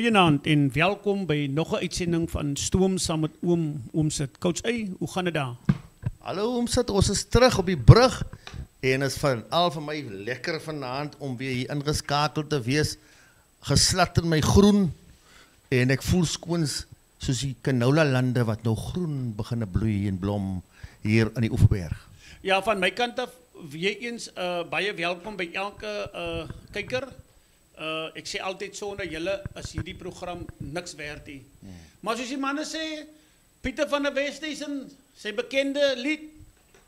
Goeienaand en welkom by nog 'n uitsending van Stoom saam met Oom Sit. Coach A, hoe gaan dit daar? Hallo Oom Sit, ons is terug op die brug en is al vir my lekker vanaand om weer hier ingeskakeld te wees, geslat in my groen en ek voel skoons soos die canola lande wat nou groen begin bloei en blom hier in die Oeverberg. Ja, van my kant af weer eens baie welkom by elke kyker. Ek sê altyd sonder julle is hierdie program niks werd nie. Maar soos die manne sê, Pieter van der Westhuizen, sy bekende lied,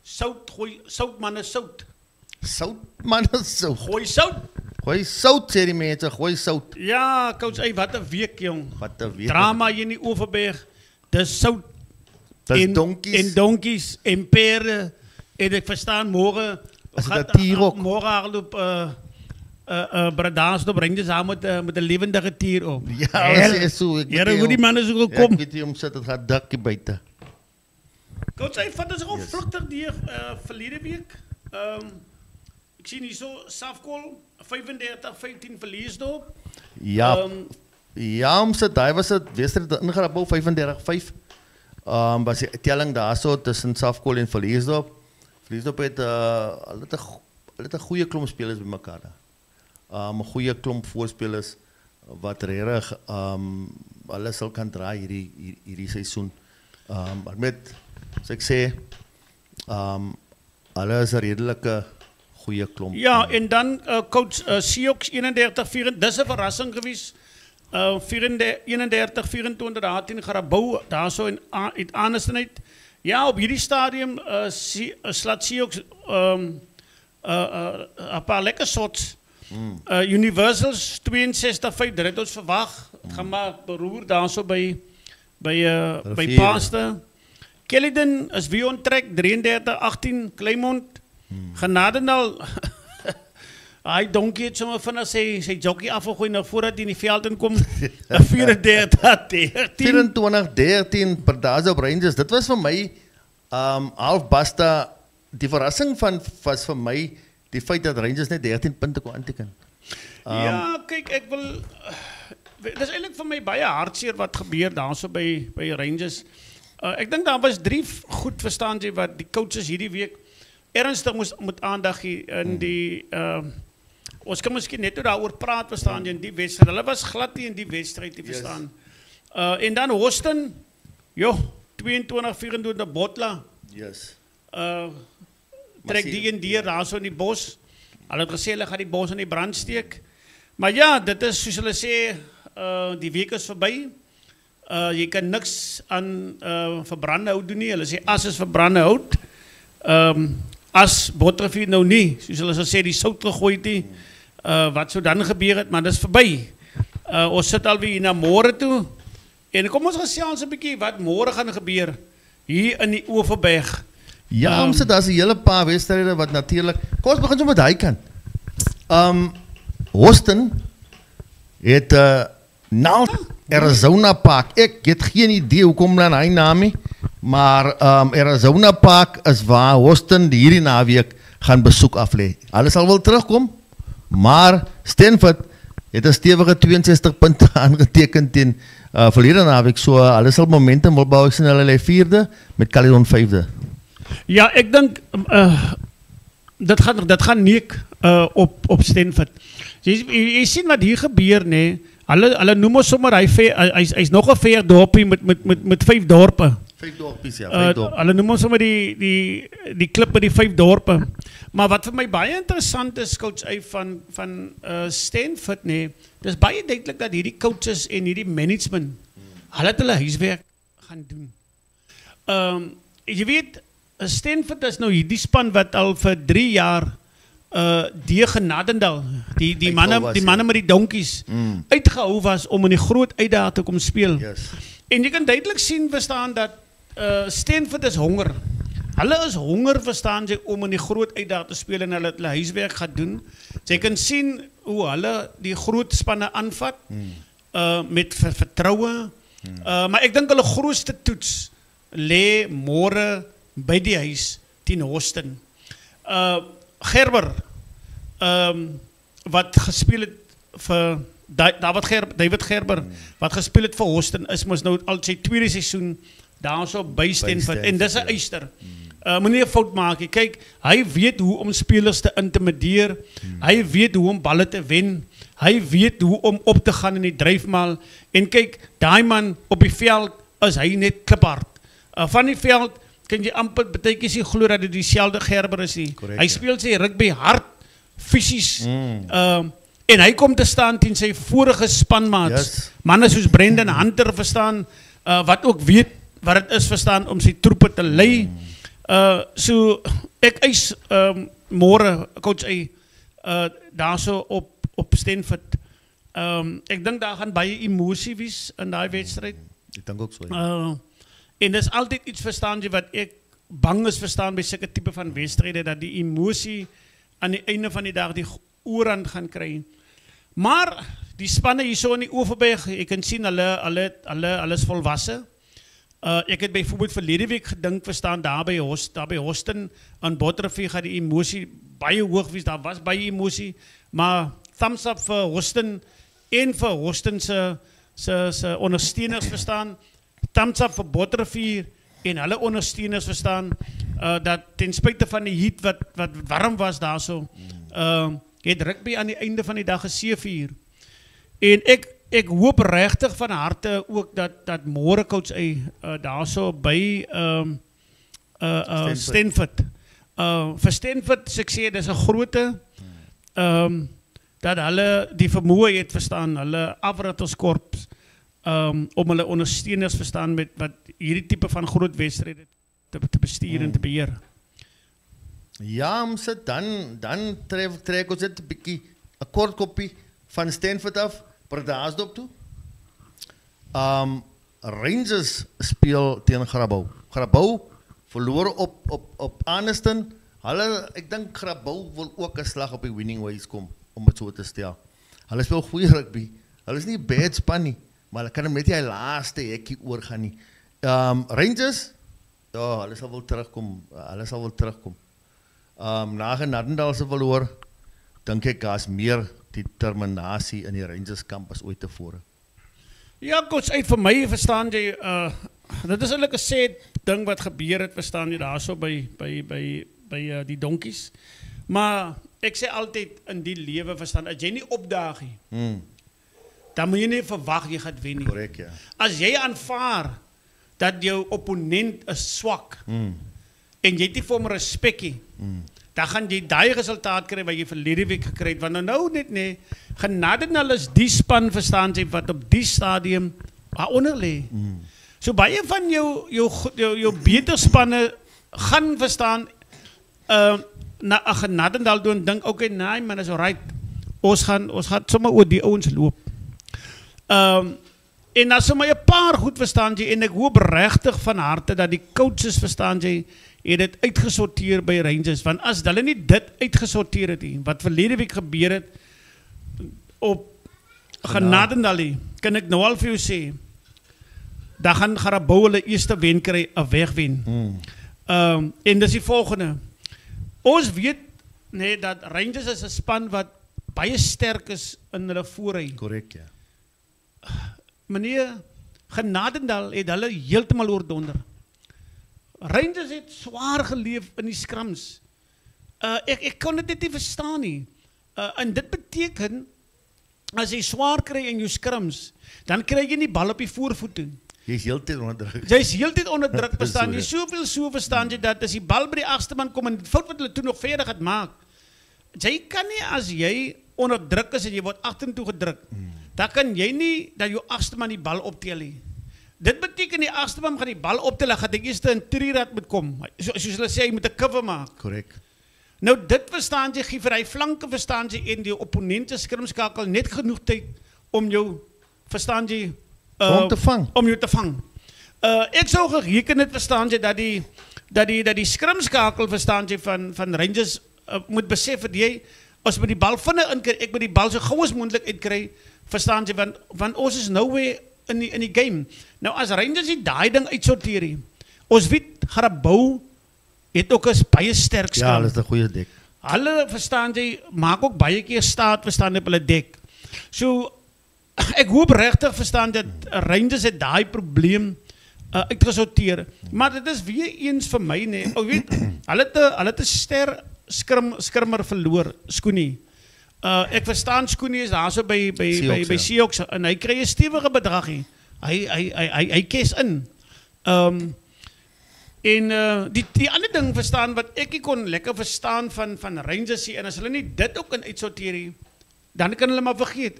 sout manne sout. Sout manne sout. Gooi sout. Gooi sout sê die mense, gooi sout. Ja, coach, wat 'n week jong. Wat 'n week. Drama hier in die Oeverberg. Dis sout. Dis donkies. En donkies en perde. En ek verstaan môre môre hardloop Bradans op Rangers aan met 'n lewendige tier op. Ja, sê so. Here, hoe die manne so gekom. Ek weet jy om sit, dit gaan dakkie buite. Coach, hy vat ons gewoon vlugtig die verlede week. Ek sien hier so Safkol 35-15 verlies daar. Ja. Ja, om sit, hy was dit wedstryd ingerap 35-5. Was die telling daarso tussen Safkol en Verliesdorp. Verliesdorp het hulle het 'n goeie klomp spelers bymekaar daar. 'n goeie klomp voorspelers wat regtig hulle sal kan draai hierdie seisoen. Maar met soos ek sê, hulle is 'n redelike goeie klomp. Ja, en dan coach Seahawks 31-4, dis 'n verrassing gewees. 31-24 18 Garabou daarso in Anderstonheid. Ja, op hierdie stadium slaat Seahawks 'n paar lekker shots. Universals 62-5, dit het ons verwag. Het gaan maar beroer daarso by Paaste. Caledon is weer on track 33-18 Claymont. Genadendal hy donkie het sommer van sy jockey afgegooi nou voordat hy in die veld inkom. 24-13 Bradans op Rangers. Dit was vir my half basta. Die verrassing was vir my die feit dat Rangers net 13 punte kon aanteken. Ja, kyk, ek wil dis eintlik vir my baie hartseer wat gebeur daarso by Rangers. Ek dink daar was 3 goed verstaan jy wat die coaches hierdie week ernstig moet aandag gee in die ons kan miskien net daaroor praat verstaan jy in die wedstryd. Hulle was glad nie in die wedstryd te verstaan. En dan Houston, 22-24 Botla. Yes. Trek die en die daarso in die bos. Hulle het gesê hulle gaan die bos in die brand steek. Maar ja, dit is soos hulle sê, die week is verby. Jy kan niks aan verbrande hout doen nie. Hulle sê as is verbrande hout. As Botrefier nou nie, soos hulle sê die sout gegooi het nie. Wat sou dan gebeur het, maar dis verby. Ons sit alweer hier na môre toe. En kom ons gesels 'n bietjie wat môre gaan gebeur hier in die Oeverberg. Ja, ons sit daar's 'n hele paar wedstryde wat natuurlik. Kom ons begin so met hy kant. Houston het nou Arizona Park. Ek het geen idee hoekom dan hy naam nie, maar Arizona Park is waar Houston hierdie naweek gaan besoek aflê. Hulle sal wel terugkom, maar Stanford het 'n stewige 62 punte aangeteken teen verlede naweek, so hulle sal momentum wil bou. Ek sien hulle lê 4de met Caledon 5de. Ja, ek dink dit gaan neek op Stanford. Jy sien wat hier gebeur nê. Hulle noem ons sommer hy's nog 'n ver dorpie met 5 dorpe. 5 dorpies ja, 5 dorpe. Hulle noem ons sommer die klip met die 5 dorpe. Maar wat vir my baie interessant is, coach van Stanford nê, dis baie duidelik dat hierdie coaches en hierdie management hulle het hulle huiswerk gaan doen. Jy weet, Stanford is nou hierdie span wat al vir 3 jaar die Genadendal, die manne met die donkies uitgehou was om in die groot uitdaging te kom speel. Yes. En jy kan duidelik sien verstaan dat Stanford is honger. Hulle is honger verstaan jy om in die groot uitdaging te speel en hulle het hulle huiswerk gaan doen. Jy kan sien hoe hulle die groot spanne aanvat met vertroue. Maar ek dink hulle grootste toets lê môre by die huis teen Houston. Gerber wat gespeel het vir David Gerber, wat gespeel het vir Houston, is mos nou al sy tweede seisoen daar so by Stanford, en dis 'n eyster. Moenie 'n fout maak nie. Kyk, hy weet hoe om spelers te intimideer, hy weet hoe om balle te wen, hy weet hoe om op te gaan in die dryfmaal, en kyk, daai man op die veld is hy net kliphard. Van die veld kan jy amper beteken jy glo dat dit dieselfde Gerber is nie. Correct, hy speel sy rugby hard, fisies, en hy kom te staan teen sy vorige spanmaats, manne soos Brendan Hunter verstaan, wat ook weet wat het is verstaan om sy troepe te lei. So ek eis môre coach daar so op Stanford. Ek dink daar gaan baie emosie wees in daai wedstryd. Ek dink ook so. En dis altyd iets verstaan jy wat ek bang is verstaan by sulke tipe van wedstryde, dat die emosie aan die einde van die dag die oorhand gaan kry. Maar die spanne hier so in die Oeverberg, ek kan sien hulle is volwasse. Ek het byvoorbeeld verlede week gedink verstaan daar by Houston aan Botterfee gaan die emosie baie hoog wees, daar was baie emosie, maar thumbs up vir Houston en vir Houston se ondersteuners verstaan, thumbs up vir Botterfee en hulle ondersteuners verstaan, dat ten spyte van die heat wat warm was daar so, het rugby aan die einde van die dag 'n 7-uur. En ek hoop regtig van harte ook dat môre coach daar so by Stanford. Vir Stanford sê dis 'n groote dat hulle die vermoë het verstaan, hulle afrigterskorps om hulle ondersteuners verstaan met wat hierdie tipe van groot wedstryde te bestuur en te beheer. Ja, dan trek ons net 'n bietjie 'n kort koppie van Stanford af. Bredasdorp toe. Rangers speel teen Grabouw. Grabouw verloor op Anniston. Hulle, ek dink Grabouw wil ook 'n slag op die winning ways kom, om dit so te stel. Hulle speel goeie rugby. Hulle is nie bad span nie, maar hulle kan hom net die laaste hekkie oorgaan nie. Rangers, ja, hulle sal wel terugkom. Na Genadendal se verloor, dink ek daar's meer determinasie in die Rangers kamp as ooit tevore. Ja, coach, vir my verstaan jy, dit is eintlik 'n sad ding wat gebeur het, verstaan jy, daar so by die donkies. Maar ek sê altyd in die lewe verstaan, as jy nie opdaag nie, dan moet jy nie verwag jy gaan wen nie. Korrek, ja. As jy aanvaar dat jou opponent is swak, en jy het nie vir hom respek nie, dan gaan jy daai resultaat kry wat jy verlede week gekry het, want nou net nee, Genadendal is die span verstaan jy wat op die stadium daaronder lê. So baie van jou beter spanne gaan verstaan na Genadendal doen en dink okay, nee man, is alright. Ons gaan sommer oor die ouens loop. En dan sommer 'n paar goed verstaan jy, en ek hoop regtig van harte dat die coaches verstaan jy het dit uitgesorteer by Rangers, want as hulle nie dit uitgesorteer het nie, wat verlede week gebeur het op Genadendal, kan ek nou al vir jou sê, dan gaan Grabouw hulle eerste wen kry, 'n wegwen. En dis die volgende. Ons weet nee, dat Rangers is 'n span wat baie sterk is in hulle voorry. Korrek, ja. Meneer, Genadendal het hulle heeltemal oordonder. Rangers het swaar geleef in die scrums. Ek kon dit nie verstaan nie. En dit beteken, as jy swaar kry in jou scrums, dan kry jy nie bal op die voorvoet toe. Jy is heeltyd onder druk. Jy is heeltyd onder druk, verstaan jy. Soveel so verstaan jy dat as die bal by die agste man kom en die fout wat hulle toe nog verder gaat maak, jy kan nie as jy onder druk is en jy word agtertoe gedruk, dan kan jy nie dat jou agste man die bal optel nie. Dit beteken die agste man gaan die bal optel, gaan jy eers in 3-rad moet kom. Soos hulle sê, jy moet 'n cover maak. Korrek. Nou dit verstaan jy, gee vir hy flanke verstaan jy en die opponente skrimskakel net genoeg tyd om jou verstaan jy om te vang. Om jou te vang. Ek sou gereken het verstaan jy dat die skrimskakel verstaan jy van Rangers moet besef dat jy as met die bal vinnig inkry, ek moet die bal so gou as moontlik uitkry, verstaan jy, want ons is nou weer in die game. Nou as Rangers die daai ding uitsorteer nie, ons weet Grabouw het ook 'n baie sterk skram. Ja, hulle is 'n goeie dek. Hulle verstaan jy maak ook baie keer staat verstaan op hulle dek. So ek hoop regtig verstaan dat Rangers het daai probleem uitgesorteer. Maar dit is weer eens vir my, nee. Ou weet, hulle het 'n ster skrimmer verloor, Skoenie. Ek verstaan Skoenie is daar so by Seahawks en hy kry 'n stewige bedragie. Hy kies in. En die ander ding verstaan wat ek kon lekker verstaan van Rangers en as hulle nie dit ook in uitsorteer nie, dan kan hulle maar vergeet.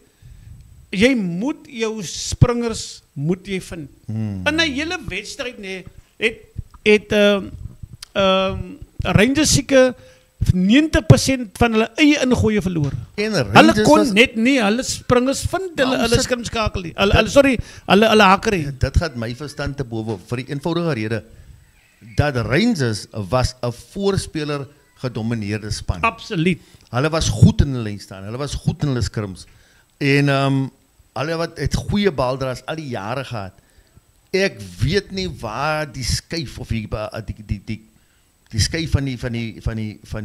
Jy moet jou springers moet jy vind. In 'n hele wedstryd nee, het Rangers seker 90% van hulle eie ingooie verloor. Hulle kon net nie hulle springers vind, hulle skrimskakel nie. Hulle haker nie. Dit gaan my verstand te bowe vir die eenvoudige rede dat Rangers was 'n voorspeler gedomeineerde span. Absoluut. Hulle was goed in hulle lyn staan. Hulle was goed in hulle skrims. En hulle wat het goeie baldraers al die jare gehad. Ek weet nie waar die skuif of die skuif van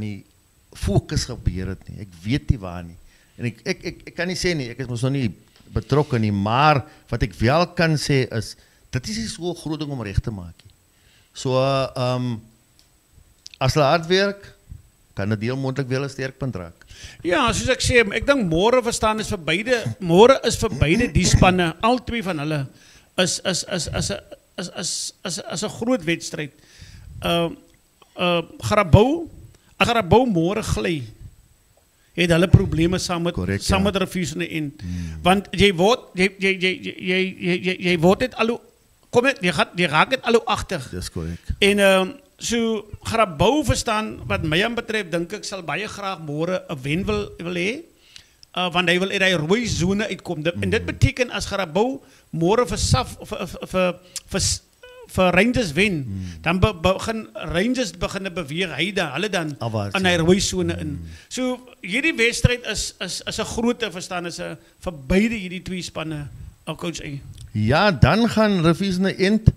die fokus gebeur het nie. Ek weet nie waar nie. En ek kan nie sê nie, ek is mos nog nie betrokke nie, maar wat ek wel kan sê is dit is nie so groot ding om reg te maak nie. So as hulle hard werk, kan dit heel moontlik wel 'n sterkpunt raak. Ja, soos ek sê, ek dink môre verstaan is vir beide die spanne, al twee van hulle is 'n groot wedstryd. Garabou môre gly. Het hulle probleme saam met Riviers in die end. Want jy word net al jy raak net al agter. Dis korrek. En so Garabou verstaan wat my aan betref, dink ek sal baie graag môre 'n wen wil hê. Want hy wil uit die rooi sone uitkom. En dit beteken as Garabou môre vir Rangers wen, dan begin Rangers beweeg hulle dan in die rooi sone in. So hierdie wedstryd is 'n groot verstaan is vir beide hierdie twee spanne, coach A. Ja, dan gaan Riviers in die end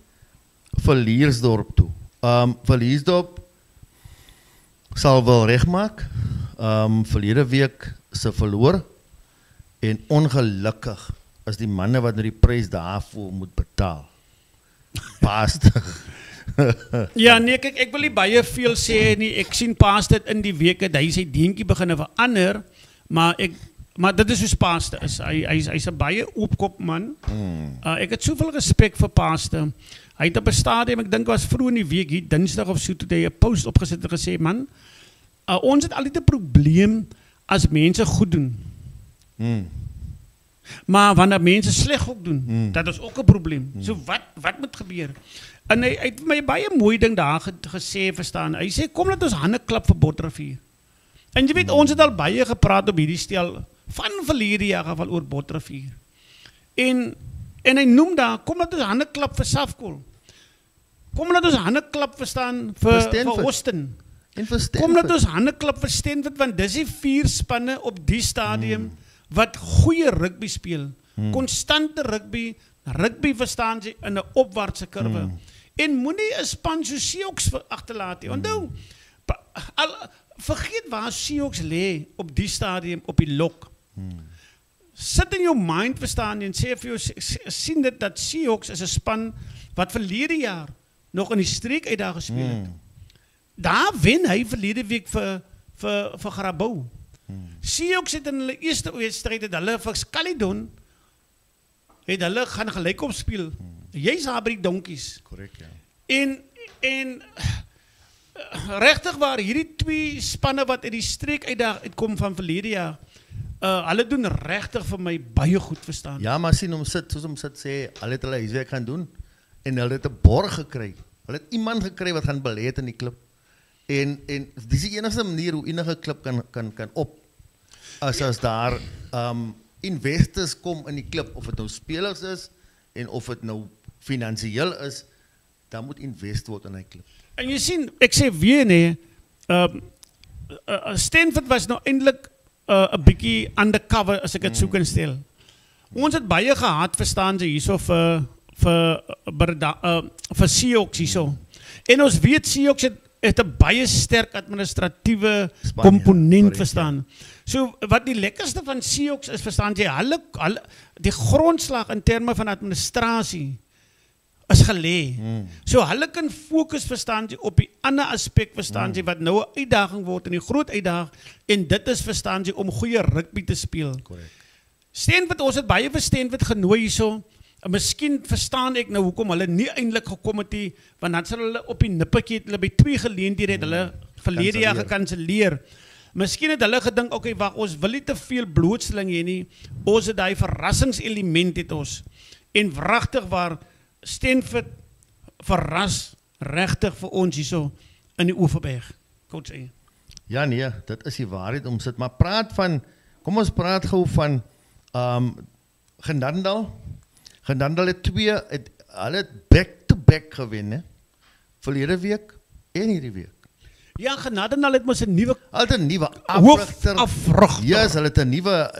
vir Leersdorp toe. Vir Leersdorp sal wel regmaak. Verlede week se verloor en ongelukkig is die manne wat nou die prys daarvoor moet betaal. Paastig. Ja, nee, kyk, ek wil nie baie veel sê nie. Ek sien Paastig in die week dat hy sy deentjie begin verander, maar dit is soos Paastig is. Hy's 'n baie oopkop man. Ek het soveel respek vir Paastig. Hy het op 'n stadium, ek dink was vroeg in die week hier Dinsdag of so, toe hy 'n post opgesit en gesê, man, ons het altyd 'n probleem as mense goed doen. Maar wanneer mense sleg ook doen, dat is ook 'n probleem. So wat moet gebeur? En hy het my baie mooi ding daar gesê, verstaan. Hy sê kom laat ons hande klap vir Botterivier. En jy weet ons het al baie gepraat op hierdie stel van verlede jaar geval oor Botterivier. En hy noem daar kom laat ons hande klap vir Safkol. Kom laat ons hande klap verstaan vir Austin. Kom laat ons hande klap vir Stenford, want dis die 4 spanne op die stadium wat goeie rugby speel. Konstante rugby verstaan sy in 'n opwaartse kurwe. En moenie 'n span so Seahawks agterlaat nie. Onthou, vergeet waar Seahawks lê op die stadium op die lok. Sit in jou mind verstaan en sê vir jou sien dit dat Seahawks is 'n span wat verlede jaar nog in die streek uit daar gespeel het. Daar wen hy verlede week vir Garabou. Seahawks het in hulle eerste wedstryd het hulle vir Caledon het hulle gaan gelyk op speel. Jy's daar by die donkies. Korrek, ja. En regtig waar hierdie twee spanne wat uit die streek uitkom van verlede jaar, hulle doen regtig vir my baie goed verstaan. Ja, maar sien soos om sit sê, hulle het hulle huiswerk gaan doen en hulle het 'n borg gekry. Hulle het iemand gekry wat gaan belê het in die klub. En dis die enigste manier hoe enige klub kan op as daar investors kom in die klub, of dit nou spelers is en of dit nou finansiëel is, dan moet invest word in die klub. En jy sien, ek sê weer nee, Stenford was nou eintlik 'n bietjie undercover as ek dit sou kan stel. Ons het baie gehad verstaan jy hierso vir Seahawks hierso. En ons weet Seahawks het het 'n baie sterk administratiewe Span, komponent, ja, verstaan. So wat die lekkerste van Seahawks is, verstaan jy, hulle die grondslag in terme van administrasie is gelê. So hulle kan fokus, verstaan jy, op die ander aspek, verstaan jy, wat nou 'n uitdaging word en die groot uitdaging, en dit is, verstaan jy, om goeie rugby te speel. Correct. Stenwit, ons het baie vir Stenwit genooi hierso. En miskien verstaan ek nou hoekom hulle nie eintlik gekom het nie, want dan sal hulle op die nippertjie het hulle by 2 geleenthede het hulle verlede jaar gekanselleer. Miskien het hulle gedink, okay, wag, ons wil nie te veel blootstelling hê nie. Ons het daai verrassingselement het ons. En wragtig waar Stenwit verras regtig vir ons hierso in die Oeverberg. Coach A. Ja nee, dit is die waarheid om sit, maar kom ons praat gou van Genadendal. Genadendal het hulle het back-to-back gewen, hè? Verlede week en hierdie week. Ja, Genadendal het mos 'n nuwe hoofafrigter. Yes, hulle het 'n nuwe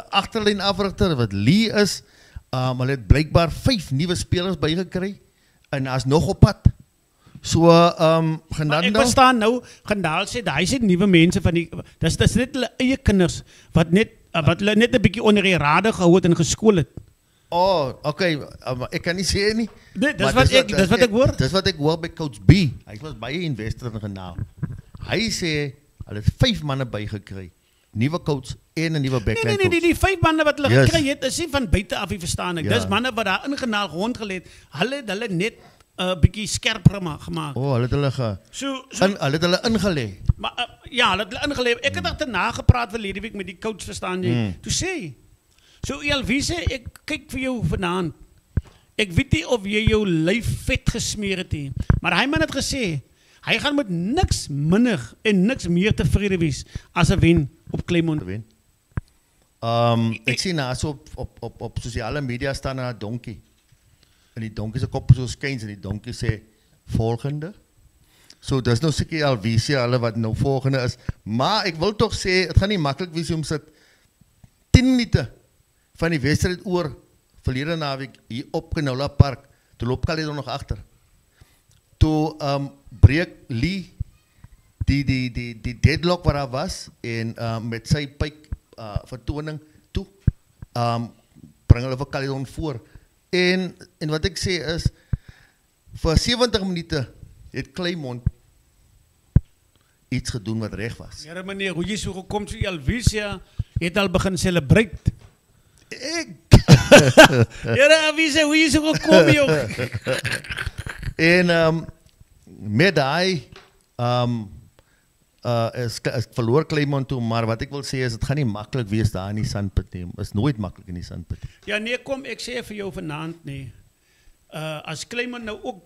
agterlyn afrigter wat Lee is. Hulle het blykbaar 5 nuwe spelers bygekry en daar's nog op pad. So Genadendal. Ek verstaan nou, Genadendal sê hy sê nuwe mense van die dis net hulle eie kinders wat hulle net 'n bietjie onder die rade gehou het en geskool het. Oh, okay, ek kan nie sê nie. Nee, dis wat ek hoor. Dis wat ek hoor by Coach B. Hy was baie investor in Genadendal. Hy sê hulle het 5 manne bygekry. Nuwe coach en 'n nuwe backline coach. Nee, die 5 manne wat hulle gekry het, is nie van buite af, verstaan ek. Dis manne wat daar in Genadendal rondgelê het. Hulle net 'n bietjie skerp gemaak. Oh, hulle het hulle hulle het hulle ingelê. Maar ja, hulle het hulle ingelê. Ek het agterna gepraat verlede week met die coach, verstaan jy? Toe sê so Elvis, ek kyk vir jou vanaand. Ek weet nie of jy jou lyf vet gesmeer het nie, maar hy man het gesê hy gaan met niks minder en niks meer tevrede wees as 'n wen op Claremont. Ek sien nou so op sosiale media staan 'n donkie. En die donkie se kop so skuins en die donkie sê volgende. So dis nou seker Elvis hulle wat nou volgende is, maar ek wil tog sê dit gaan nie maklik wees om sit 10 minute van die wedstryd oor verlede naweek hier op Canola Park, toe loop Caledon nog agter. Toe breek Lee die deadlock wat daar was en met sy pyp vertoning toe bring hulle vir Caledon voor. En wat ek sê is vir 70 minute het Claremont iets gedoen wat reg was. Ja meneer, hoe jy so gekom so Elvisia het al begin celebrate. Ja, Elvisia, hoe jy so gekom joh. En met hy is verloor Claremont toe, maar wat ek wil sê is dit gaan nie maklik wees daar in die Sandpit nie. Is nooit maklik in die Sandpit. Ja nee, kom ek sê vir jou vanaand nee. As Claremont nou ook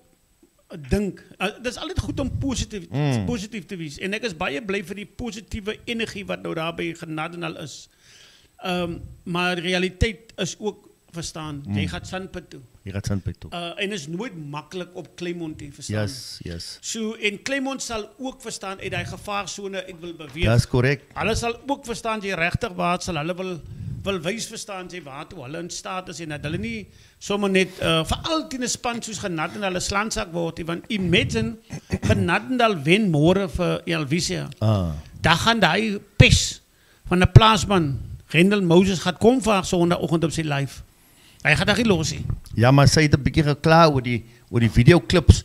dink, dis altyd goed om positief te wees en ek is baie bly vir die positiewe energie wat nou daar by Genadendal is. Maar die realiteit is ook verstaan, jy gaan Sandpit toe. En is nooit maklik op Claremont te verstaan. Yes. So en Claremont sal ook verstaan uit daai gevaarsone uit wil beweeg. Dis korrek. Hulle sal ook verstaan jy regtig waar sal hulle wil wys verstaan jy waartoe hulle in staat is en dat hulle nie sommer net veral teen 'n span soos Genadendal 'n slandsak word nie, want imagine Genadendal wen môre vir Elvisia. Daar gaan daai pes van 'n plaasman Rendel Moses gaan kom vir Sondagoggend op sy live. Hy gaan daar nie los nie. Ja, maar sy het 'n bietjie gekla oor die videoklips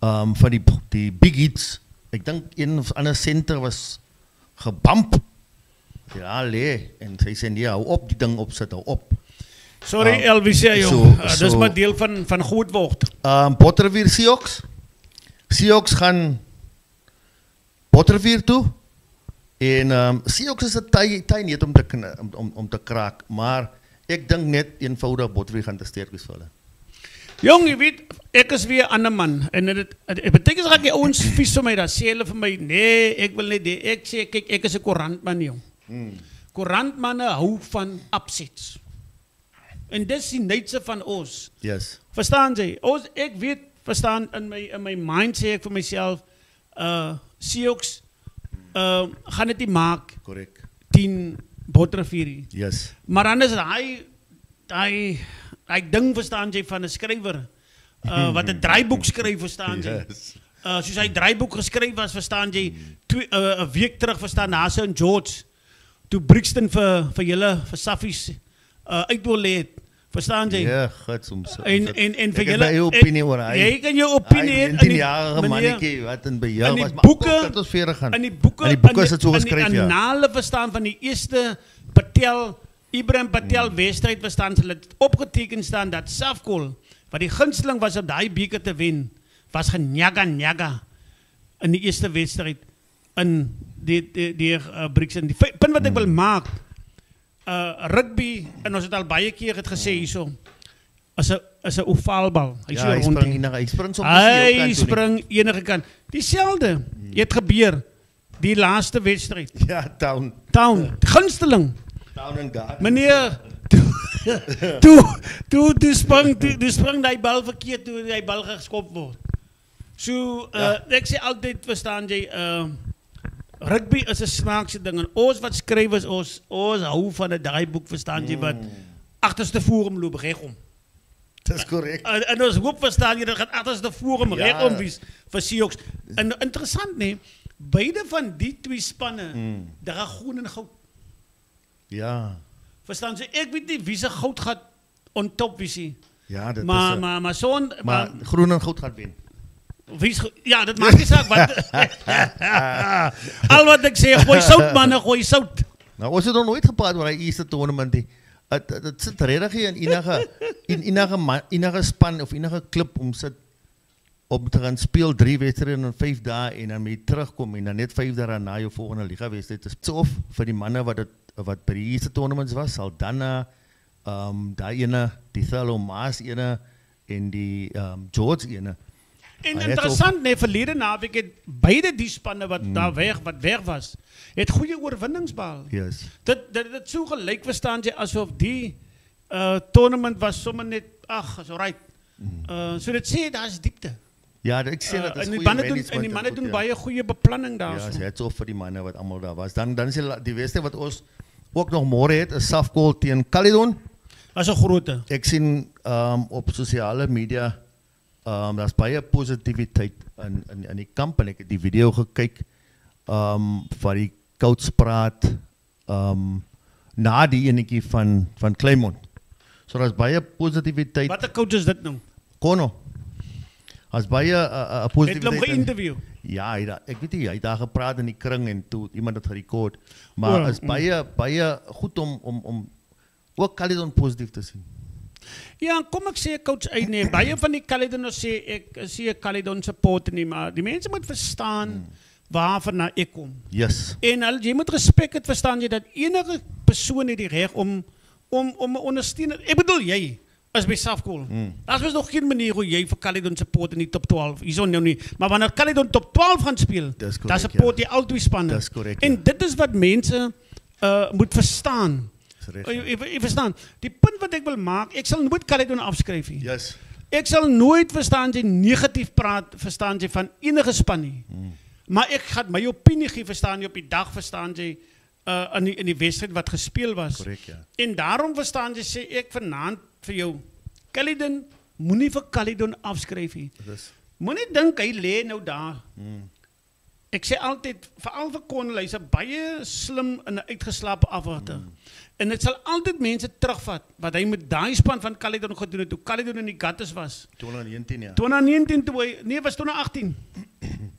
van die big hits. Ek dink een of ander senter was gebamp. Ja, en sy sê nee, hou op die ding opsit, hou op. Sorry Elvisia joh, dis maar deel van goed word. Bottervier Seahawks. Seahawks gaan Bottervier toe. En Seahawks is 'n ty net om te kraak, maar ek dink net eenvoudig Bottervier gaan te sterk wees vir hulle. Jong, jy weet, ek is weer 'n ander man en dit beteken as ek die ouens vies vir my, dan sê hulle vir my, nee, ek wil net ek sê kyk, ek is 'n koerantman jong. Koerantmanne hou van upsets. En dis die neutse van ons. Yes. Verstaan jy? Ek weet, verstaan in my mind sê ek vir myself, Seahawks gaan dit nie maak. Korrek. 10 Bottervier. Yes. Maar dan is hy ding verstaan jy van 'n skrywer wat 'n draaiboek skryf verstaan jy. Yes. soos hy draaiboek geskryf was, verstaan jy, 'n week terug, verstaan, Nase en George, toe Brixton vir julle, vir Saffies, uit wil het, verstaan jy? Ja, goed soms. En vir Ek het julle, my opinie oor hy. jy kan jou opinie Hy hê, 19-jarige mannetjie wat in beheer was, maar boeke, dat ons verder gaan. in die boeke is dit so geskryf, in die annale verstaan van die eerste Ibrahim Patel wedstryd verstaan, hulle het opgeteken staan dat Safkol, wat die gunsteling was op daai beker te wen, was genjaga in die eerste wedstryd in die Brixton. Die punt wat ek wil maak, rugby, en ons het al baie keer het gesê hierso, is 'n ovaalbal. Hy spring soms Hy spring enige kant. Dieselfde het gebeur die laaste wedstryd. Ja, Town, gunsteling. Town and Garden. Meneer, toe sprang die bal verkeerd, toe die bal geskop word. So, ek sê altyd, verstaan jy, rugby is 'n snaakse ding, en ons wat skryf is, ons hou van 'n draaiboek, verstaan jy, wat agterste forum loop, regom. Dis korrek. En ons hoop, verstaan jy, dat gaan agterste forum regom wees vir Seahawks. En interessant, nee, beide van die twee spanne, dra groen en goud. Ja. Verstaan jy, ek weet nie wie se goud gaat on top visie. Ja, dit maar zo'n... Maar groen en goud gaat wen. Ja, dat maakt niet uit. Al wat ik zeg, gooi zout, mannen, gooi zout. Nou, ons het nog nooit gepraat oor die eerste tournament. Het zit redelijk in enige span of enige club om te gaan speel 3 wedstrijden in 5 dagen en dan mee terugkomen en dan net 5 dagen na je volgende liga wedstrijd. Het is of voor die mannen wat bij die eerste tournaments was, Saldanha, die ene, die Thalo Maas ene en die George ene. En interessant, nee, verleden naweek het beide die spannen wat daar weg was, het goede oorwinnings behaal. Yes. Dit so gelyk verstaan jy asof die tournament was sommer net, ag, is alright. So dit sê, daar is diepte. Ja, ek sê dat is goeie management. En die manne doen baie goeie beplanning daar. Ja, het so vir die manne wat allemaal daar was. Dan is die wedstryd wat ons ook nog môre het, is Safkol teen Caledon. Dat is 'n groote. Ek sien op sosiale media daar's baie positiwiteit in die kamp en ek het die video gekyk van die coachpraat na die enetjie van Claremont. So daar's baie positiwiteit. Wat 'n coach is dit nou? Kono. As baie positiwiteit. Het hom geïnterview? Ja, ek weet nie, hy het daar gepraat in die kring en toe iemand het gerekord. Maar is baie goed om ook Caledon positief te sien. Ja, kom ek sê coach uit nee, baie van die Caledoners sê ek sê Caledon supporter nie, maar die mense moet verstaan waarvan ek kom. Yes. En jy moet respek het, verstaan jy dat enige persoon het die reg om ondersteunen. Ek bedoel jy is by Safkol. Daar was nog geen manier hoe jy vir Caledon support in die top 12. Hierso nou nie. Maar wanneer Caledon top 12 gaan speel, dan support jy al twee spanne. Dis korrek. En dit is wat mense moet verstaan. Jy verstaan, die punt wat ek wil maak, ek sal nooit Caledon afskryf nie. Yes. Ek sal nooit, verstaan jy, negatief praat, verstaan jy, van enige span nie. Maar ek gaan my opinie gee, verstaan jy, op die dag, verstaan jy, in die wedstryd wat gespeel was. Correct, ja. En daarom, verstaan jy, sê ek vanaand vir jou, Caledon, moenie vir Caledon afskryf nie. Moenie dink, hy lê nou daar. Ek sê altyd, veral vir Connell, hy's 'n baie slim en 'n uitgeslaapte afwagter. En dit sal altyd mense terugvat, wat hy met daai span van Caledon gedoen het, toe Caledon in die gutters was. 2019, ja. 2019, nee, was 2018.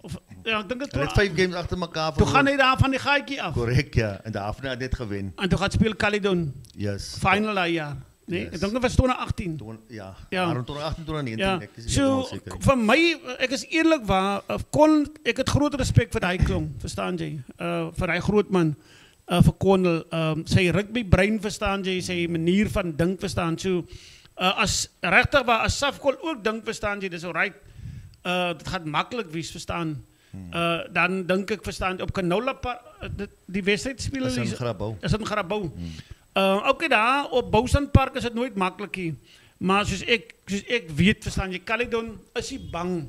Of, ja, ek dink dit Hy het 5 games agter mekaar toe gaan hy daar van die gaatjie af. Correct, ja. En daarna het net gewen. En toe gaan speel Caledon. Yes. Final daai jaar. Nee, Yes. ek dink dit was 2018. Ja, Ja. rond 2018, 2019. Ja, Ek is so, seker. vir my, ek is eerlik waar, ek het groot respek vir die klong, verstaan jy, vir die groot man, vir Connell, sy rugby brein, verstaan jy, sy manier van dink, verstaan, so, as regtig waar, as Safkol ook dink, verstaan jy, dis alright, dit gaat makkelijk wees, verstaan, dan dink ek, verstaan, op Canola Park, die wedstrijd spelen, is in Grabouw. Is in Grabouw. Ook daar, op Bouwsand Park is het nooit makkelijk hier. Maar soos ek weet, verstaan jy, Caledon is nie bang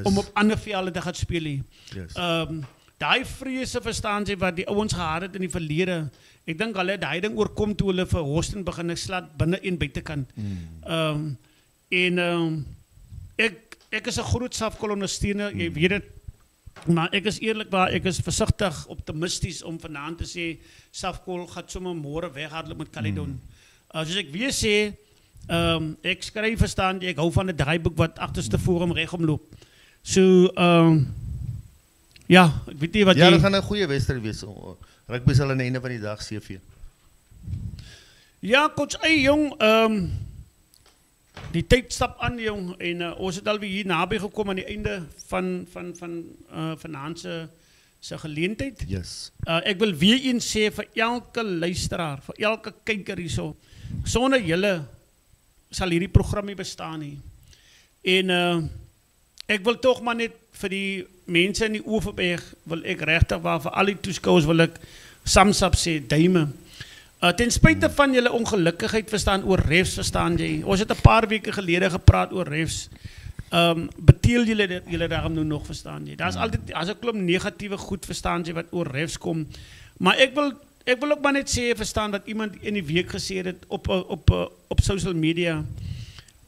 om op ander velden te gaan spelen. Yes. Die vrese, verstaan jy, wat die ouwens gehad het in die verlede, ek dink hulle die ding oorkom toe hulle vir Houston begin slaat binnen en buitenkant. ek is 'n groot Safkol ondersteuner, jy weet dit. Maar ek is eerlikwaar, ek is versigtig optimisties om vanaand te sê Safkol gaan sommer môre weghardloop met Caledon. Soos ek weer sê, ek skryf verstaan jy, ek hou van 'n draaiboek wat agterste forum regom loop. So ja, ek weet nie wat ja, jy... dit gaan 'n goeie wedstryd wees. Rugby sal aan die einde van die dag CV. Ja, coach, jong, die tyd stap aan, jong, en ons het alweer hier naby gekom aan die einde van vanaand se geleentheid. Yes. Ek wil weer eens sê vir elke luisteraar, vir elke kyker hierso, sonder julle sal hierdie program nie bestaan nie. En ek wil tog maar net vir die mense in die Oeverberg, wil ek regtig waar vir al die toeskouers wil ek samsap sê, duime. Ten spyte van julle ongelukkigheid verstaan oor refs, verstaan jy. Ons het 'n paar weke gelede gepraat oor refs. Beteel julle daarom nou nog, verstaan jy. Daar's altyd as 'n klomp negatiewe goed, verstaan jy, wat oor refs kom. Maar ek wil ook maar net sê, verstaan, wat iemand in die week gesê het op social media.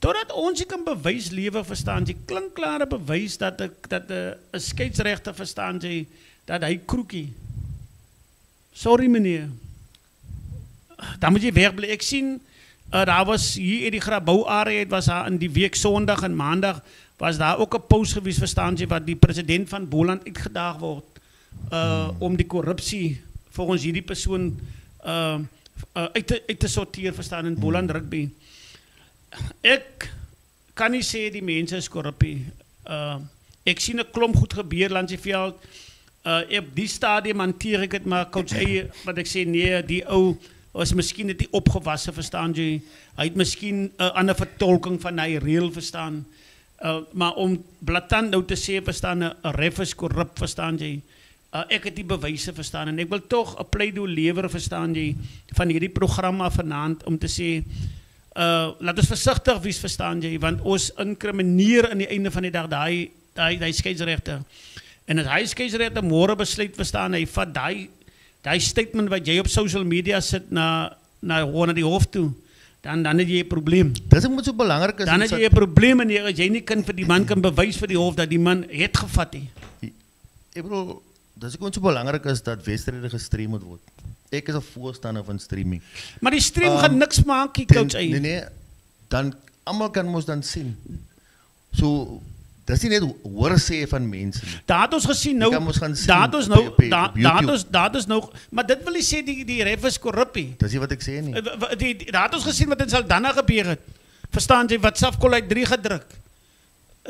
Totdat ons nie kan bewys lewe, verstaan jy, klinkklare bewys dat 'n skeieregter, verstaan jy, dat hy kroekie. Sorry meneer. Dan moet jy wegbly. Ek sien, daar was hier in die Grabouw-area, was daar in die week Sondag en Maandag, was daar ook 'n post gewees, verstaan jy, wat die president van Boland uitgedaag word, om die korrupsie volgens hierdie persoon uit te sorteer, verstaan, in Boland Rugby. Ek kan nie sê die mense is korrupie. Ek sien 'n klomp goed gebeur langs die veld. Op die stadium hanteer ek het, maar coach wat ek sê, nee, die ou was miskien net nie opgewasse, verstaan jy. Hy het miskien 'n ander vertolking van hy reël, verstaan. Maar om blaatant nou te sê, verstaan, 'n ref is korrup, verstaan jy. Ek het die bewyse, verstaan, en ek wil tog 'n pleidooi lewer, verstaan jy, van hierdie program af vanaand om te sê, laat ons versigtig wees, verstaan jy, want ons inkrimineer aan die einde van die dag daai skeieregter. En as hy skeieregter môre besluit, verstaan, hy vat daai statement wat jy op social media sit na die hof toe, dan het jy 'n probleem. Dis moet so belangrik is. Dan het jy 'n probleem en jy nie kan vir die man kan bewys vir die hof dat die man het gevat nie. Ek bedoel, dis ook so belangrik is dat wedstryde gestream moet word. Ek is 'n voorstander van streaming. Maar die stream gaan niks maak, coach. Nee, dan almal kan mos dan sien. So dis nie net hoor sê van mense nie. Daar het ons gesien nou, daar is nou, maar dit wil nie sê die ref is korrup nie. Dis nie wat ek sê nie. Daar het ons gesien wat in Saldanha gebeur het. Verstaan jy, wat Safkol uit 3 gedruk.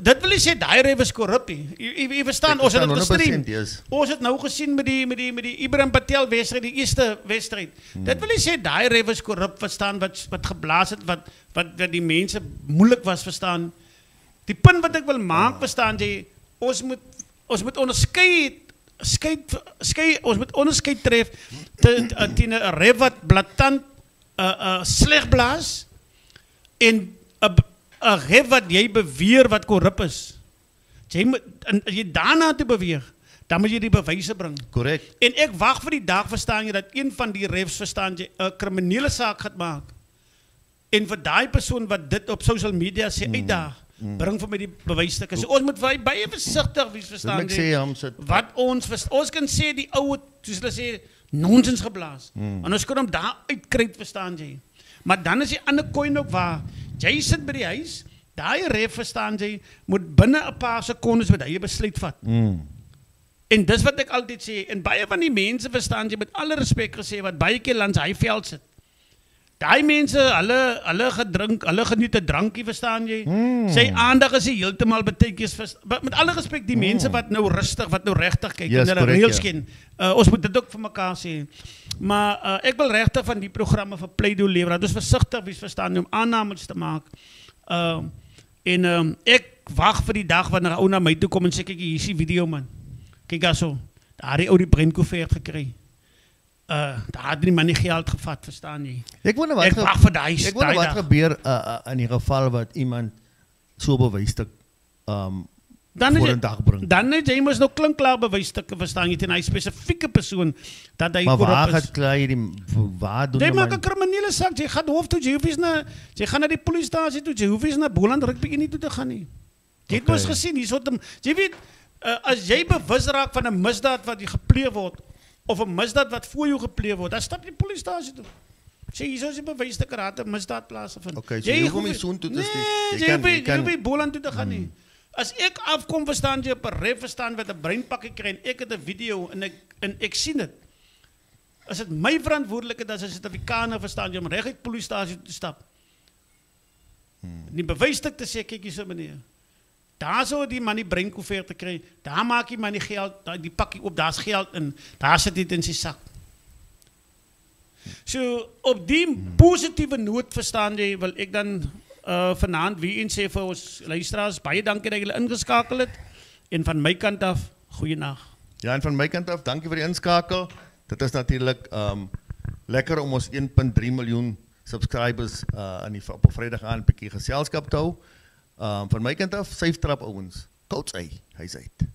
Dit wil nie sê daai ref is korrup nie. Jy verstaan, ons het dit gestream. Yes. Ons het nou gesien met die Ibrahim Patel wedstryd, die eerste wedstryd. Dit wil nie sê daai ref is korrup, verstaan, wat geblaas het, wat die mense moeilik was, verstaan. Die punt wat ek wil maak, verstaan jy, ons moet onderskeid tref teen 'n ref wat blaatant sleg blaas en 'n ref wat jy beweer wat korrup is. Jy daarna te beweeg, dan moet jy die bewyse bring. Korrek. En ek wag vir die dag, verstaan jy, dat een van die refs, verstaan jy, 'n kriminele saak gaan maak. En vir daai persoon wat dit op social media sê uitdaag, bring vir my die bewysstukke. So ons moet baie versigtig wees, verstaan jy. Wat ons kan sê die ou het, soos hulle sê, nonsens geblaas. En ons kan hom daar uitkryt, verstaan jy. Maar dan is die ander koin ook waar. Jy sit by die huis, daai ref, verstaan jy, moet binne 'n paar sekondes met hy 'n besluit vat. En dis wat ek altyd sê, en baie van die mense, verstaan jy, met alle respek gesê, wat baie keer langs hy veld sit. Daai mense, hulle geniet 'n drankie, verstaan jy? Sy aandag is heeltemal betekies, met alle respek, die mense wat nou rustig, wat nou regtig kyk, yes, en hulle reëls ken. Ons moet dit ook vir mekaar sê. Maar ek wil regtig van die programme vir pleidooi lewer, dat ons versigtig wees, verstaan jy, om aannames te maak. Ek wag vir die dag wanneer 'n ou na my toe kom en sê, kyk, hier is die video, man. Kyk daar so, daar het ou die breinkoevert gekry. Daar het die man nie geld gevat, verstaan jy. Ek wonder wat gebeur in die geval wat iemand so bewysstuk voor 'n dag bring. Dan het jy mos nou klinkklaar bewysstukke, verstaan jy, teen hy spesifieke persoon dat hy korrup is. Maar waar gaan kry waar doen jy maak 'n kriminele saak, jy gaan hof toe, jy gaan na die polisiestasie toe, jy hoef nie na Boland Rugby Unie toe te gaan nie. Jy het mos gesien, jy weet, as jy bewus raak van 'n misdaad wat gepleeg word, of 'n misdaad wat voor jou gepleeg word, dan stap jy polisiestasie toe. Sê, hier is die bewys dat er 'n misdaad plaasvind. Okay, so jy hoef nie soon toe te steek. Nee, jy hoef nie Boland toe te gaan nie. As ek afkom, verstaan jy, op 'n ref verstaan wat 'n breinpakkie kry, en ek het 'n video, en ek sien dit, is dit my verantwoordelikheid as 'n Suid-Afrikaner, verstaan jy, om reg uit polisiestasie te stap. Die bewysstuk te sê, kyk hierso meneer, daar sou die man die breinkoevert te kry, daar maak die man die geld, die pakkie op, daar's geld in, daar sit dit in sy sak. So, op die positiewe noot, verstaan jy, wil ek dan vanaand wie en sê vir ons luisteraars, baie dankie dat julle ingeskakel het, en van my kant af, goeienaand. Ja, en van my kant af, dankie vir die inskakel. Dit is natuurlijk lekker om ons 1.3 miljoen subscribers op 'n Vrydag aan 'n bietjie geselskap te hou. Van my kant af, safe trap ouens. Coach hy's uit.